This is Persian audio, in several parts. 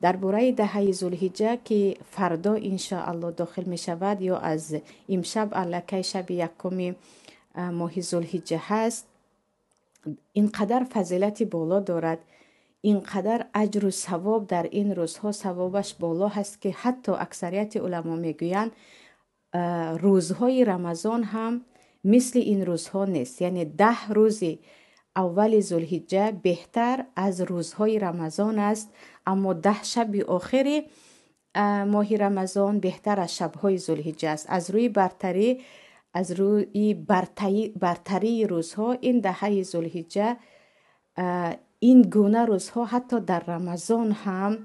درباره دهه ذوالحجه که فردا ان شاء الله داخل می شود یا از امشب الکی شب یکم ماه ذوالحجه هست، اینقدر فضیلت بالا دارد، اینقدر اجر و ثواب در این روزها ثوابش بالا هست که حتی اکثریت علما میگویند روزهای رمضان هم مثل این روزها نیست. یعنی 10 روز اول ذوالحجه بهتر از روزهای رمضان است، اما 10 شب آخر ماه رمضان بهتر از شبهای ذوالحجه است. از روی برتری روزها این دهه ذوالحجه این گونه روزها حتی در رمضان هم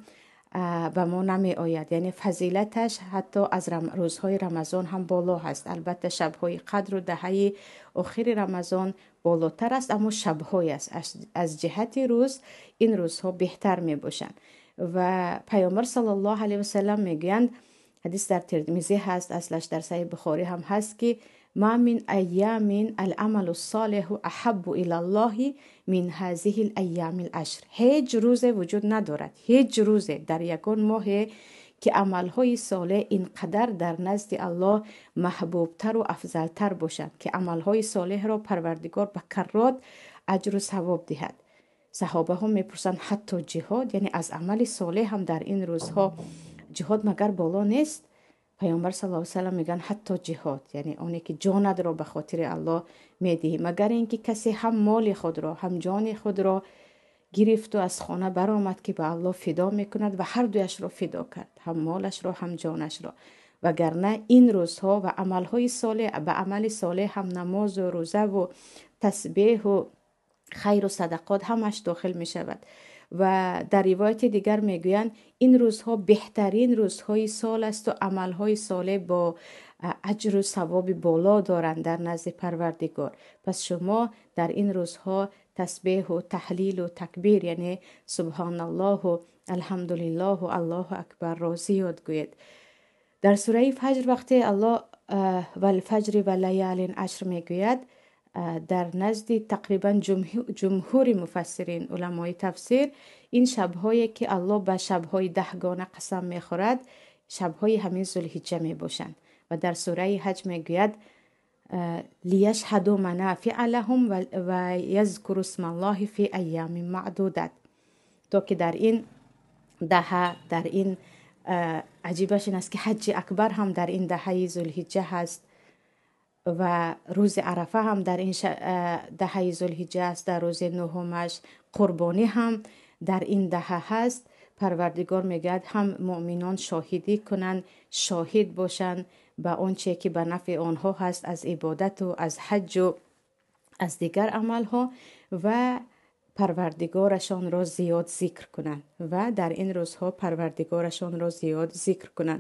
به ما نمی آید. یعنی فضیلتش حتی از روزهای رمضان هم بالا هست. البته شبهای قدر و دهه آخر رمضان بالاتر است، اما شبهای است. از جهت روز این روزها بهتر می باشند. و پیامبر صلی الله علیه و سلم میگویند، حدیث در ترمذی هست، اصلش در صحیح بخاری هم هست که ما من ایام العمل الصالح احب الی الله من هذه الایام العشر. هیچ روز وجود ندارد، هیچ روز در یکان ماه که عملهای صالح اینقدر در نزد الله محبوبتر و افضلتر باشند که عملهای صالح را پروردگار به کرات اجر و ثواب دهد. صحابه ها میپرسند حتی جهاد، یعنی از عمل صالح هم در این روزها جهاد مگر بالا نیست؟ پیامبر صلی الله علیه و سلم میگن حتی جهاد، یعنی اونی که جانت را به خاطر الله میدهی، مگر اینکه کسی هم مال خود را هم جان خود را گرفت و از خانه برآمد که به الله فدا میکند و هر دویش را فدا کرد، هم مالش را هم جانش را. وگرنه این روزها و عملهای صالح، به عمل صالح هم نماز و روزه و تسبیح و خیر و صدقات همش داخل می شود. و در روایت دیگر میگویند این روزها بهترین روزهای سال است و عملهای صالح با اجر و ثواب بالا دارند در نزد پروردگار. پس شما در این روزها تسبیح و تحلیل و تکبیر، یعنی سبحان الله و الحمدلله و الله اکبر را زیاد گوید. در سوره فجر وقتی الله و الفجر و لیال عشر میگوید، در نزد تقریبا جمهور مفسرین علمای تفسیر این شبهایی که الله به شبهای 10 گانه قسم میخورد شبهای همین ذوالحجه میباشند. و در سوره حج میگوید لیشهدوا منافع لهم و یذکروا اسم الله فی ایام معدودات. تو که در این در این عجیبش این است که حج اکبر هم در این دهه ذوالحجه هست و روز عرفه هم در این دهه ذوالحجه است. در روز نهمش قربانی هم در این دهه هست. پروردگار میگه هم مؤمنان شاهدی کنند، شاهد باشند به آنچه که به نفع آنها هست از عبادت و از حج و از دیگر عملها، و پروردگارشان را زیاد ذکر کنند و در این روزها پروردگارشان را زیاد ذکر کنند.